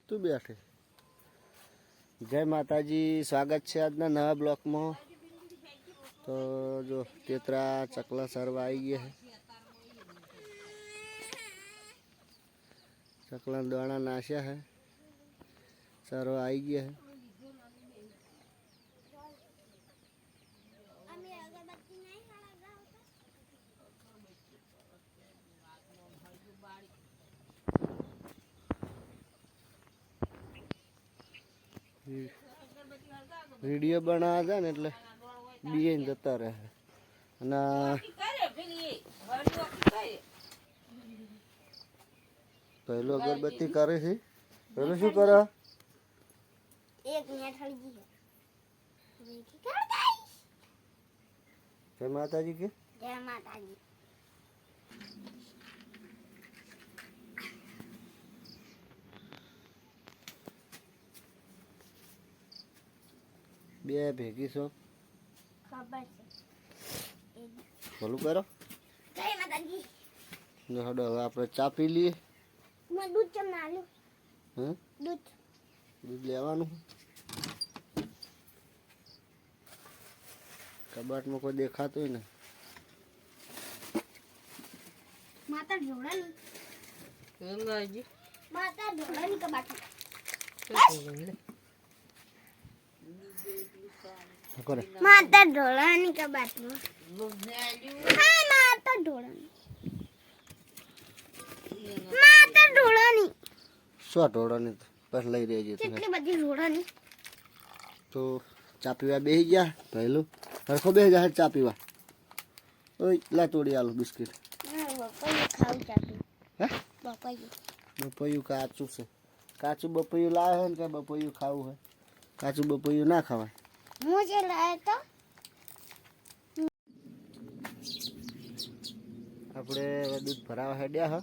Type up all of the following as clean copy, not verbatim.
તું બેઠે. જય માતાજી, સ્વાગત છે આજના નવા બ્લોકમાં. તો જો તેતરા ચકલા સરવા આવી ગયા છે. ચકલા દાણા નાશ્યા है, સરવા આવી ગયા है. વિડીયો બનાવ્યા હતા ને એટલે બીએ જતા રહે. અને પહેલો અગરબત્તી કરે છે. પહેલું શું કરે? જય માતાજી કે જય માતાજી. બે ભેગી છો, ખબર છે. ભલું કરો. જય માતાજી. હડો હવે આપણે ચા પી લઈએ. મેં દૂધ ચમ ના લ્યું. હે દૂધ દૂધ લેવાનું. કબાટમાં કોઈ દેખાતું ને. માતા ઢોળાની ગંગાજી માતા ઢોળાની કબાટ કરે માતા ઢોળાની કબાટમાં. હા માતા ઢોળાની માતા ઢોળાની શું ઢોળાની બસ લઈ રહેજે તમે. કેટલી બધી ઢોળાની. તો ચા પીવા બેસી ગયા. પહેલું હરખો બેસી જાય ચા પીવા. ઓય લા તોડી આલો બિસ્કિટ. બપૈયું ખાવું ચાતું. હે બપૈયું બપૈયું કાચું છે. કાચું બપૈયું લાવે છે ને કે બપૈયું ખાવું હોય? કાચું બપૈયું ના ખવાય. હું જે લાવ્યો તો આપણે હવે દૂધ ભરાવા હેડ્યા હ.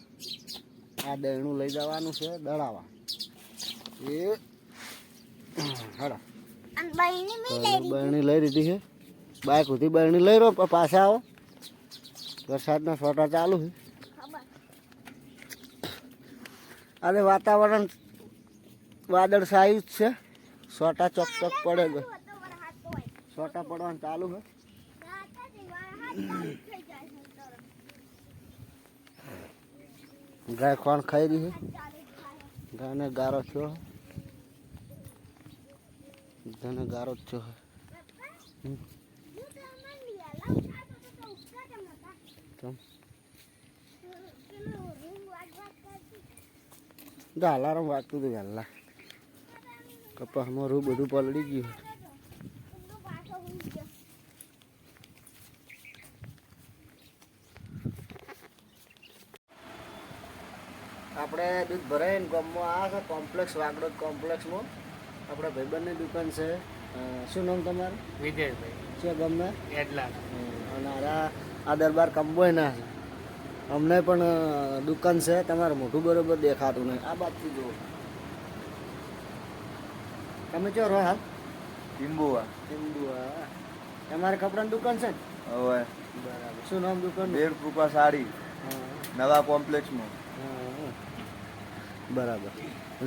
આ દળનું લઈ જવાનું છે દળાવા. એ હડા અને બહેની મેં લઈ લીધી. બરણી લઈ લીધી છે. બાઇક સુધી બરણી લઈ રહો પાછા આવો. વરસાદના છોટા ચાલુ છે. ખબર આજે વાતાવરણ વાદળ છાયું જ છે. છોટા ચોક ચોક પડે છે. છોટા પડવાનું ચાલુ છે. ગાય કોણ ખાઈ રહી છે? ગાયને ગારો થયો. ગાયને ગારો જ થયો. અલાર્મ વાગતું હતું વહેલા. કપાસમાં રૂ બધું પલળી ગયું. આપણે દૂધ ભરાઈને ગામમાં આવ્યા છે. કોમ્પ્લેક્સ વાગડોદ કોમ્પ્લેક્સમાં આપણા ભાઈબંધની દુકાન છે. શું નામ તમારું? વિજયભાઈ છે ગમે એટલા અને આ દરબાર કંબોયના છે. અમને પણ દુકાન છે. તમારું મોઢું બરોબર દેખાતું નહીં. આ બાજુથી જુઓ. તમે ચો રહો હાલ? ટીમ્બુઆ. ટીમ્બુઆ. તમારે કપડાની દુકાન છે ને? હવે બરાબર. શું નામ દુકાન? દેવ કૃપા સાડી નવા કોમ્પ્લેક્સમાં. બરાબર.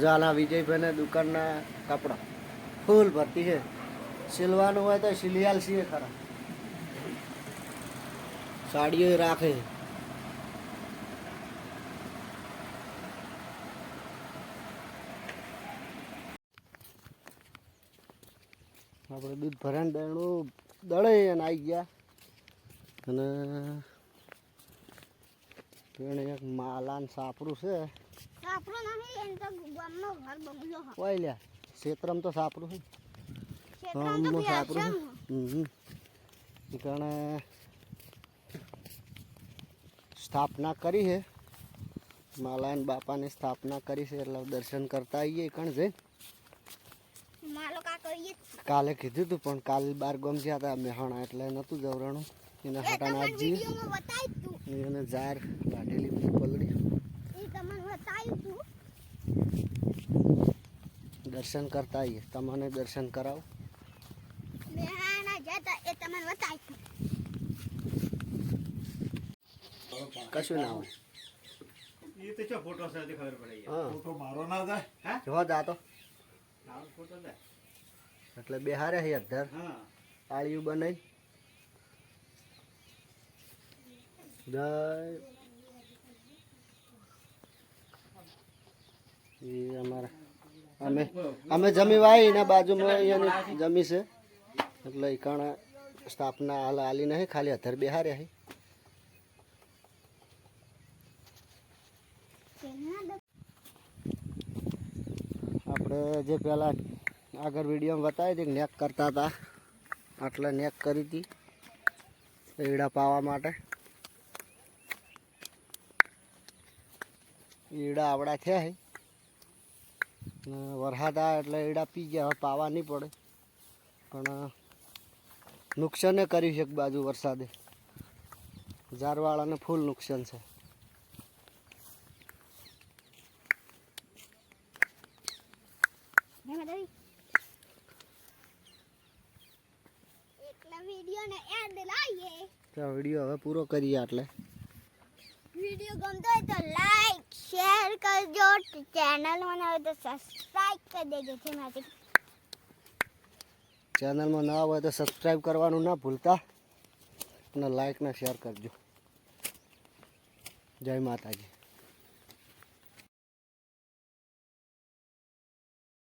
જો આના વિજયભાઈને દુકાનના કપડાં ફૂલ ભરતી છે. સિલવાનું હોય તો સિલિયાલ છીએ ખરા. સાડીઓ રાખે. આપણે દૂધ ભરાઈને દળનું દળે અને આવી ગયા. અને એને એક માલાન સાપરું છે. આપણો નહીં એમ તો ગામનો ઘર બંગલો હ. ઓય લ્યા ક્ષેત્રમ તો સાપરું છે. શેતરામ તો બી સાપરું આશ્રમ. છે. કારણે સ્થાપના કરી છે. માલાન બાપાની સ્થાપના કરી છે. એટલે દર્શન કરતા આવીએ કણ જઈ. માલો કા કરીએ. કાલે કીધું હતું પણ કાલે 12 ગામ ગયા હતા મેહાણા એટલે નહોતું જવરાણું. એના હાટાને આજ જઈએ. વિડિયોમાં બતાવ્યું તું. એને જાર વાઢેલી પલડી. એ તમને બતાવ્યું તું. દર્શન કરતા આવીએ. તમને દર્શન કરાવો. મેહાણા જતા એ તમને બતાવ્યું. કશું ના હોય. એ તો ચો ફોટો છે તે ખબર પડે હા ફોટો મારો ના જાય જોવા જા તો તારો ફોટો જાય એટલે બેહારે હે અધર હા આળિયું બનાવી જય એ અમારા અમે જમી વાઈ ને બાજુમાં અહીંયાની જમી છે એટલે એ કણ સ્ટાફના હાલ હાલી નહીં ખાલી અધર બેહારે હે આપણે જે પહેલાં આગળ વિડીયોમાં બતાવી હતી નેક કરતા હતા આટલે નેક કરી હતી એડા પાવા માટે એડા આવડા થયા છે વરસાદ આવે એટલે એડા પી ગયા હવે પાવા નહીં પડે પણ નુકસાને કર્યું છે એક બાજુ વરસાદે ઝારવાળાને ફૂલ નુકસાન છે એટલા વિડિયો ને એડ લાવીએ તો વિડીયો હવે પૂરો કરીએ એટલે વિડિયો ગમતો હોય તો લાઈક શેર કરજો ચેનલ મને હોય તો સબસ્ક્રાઇબ કરી દેજો જેમાંથી ચેનલમાં નવા હોય તો સબસ્ક્રાઈબ કરવાનું ના ભૂલતા અને લાઈક ને શેર કરજો જય માતાજી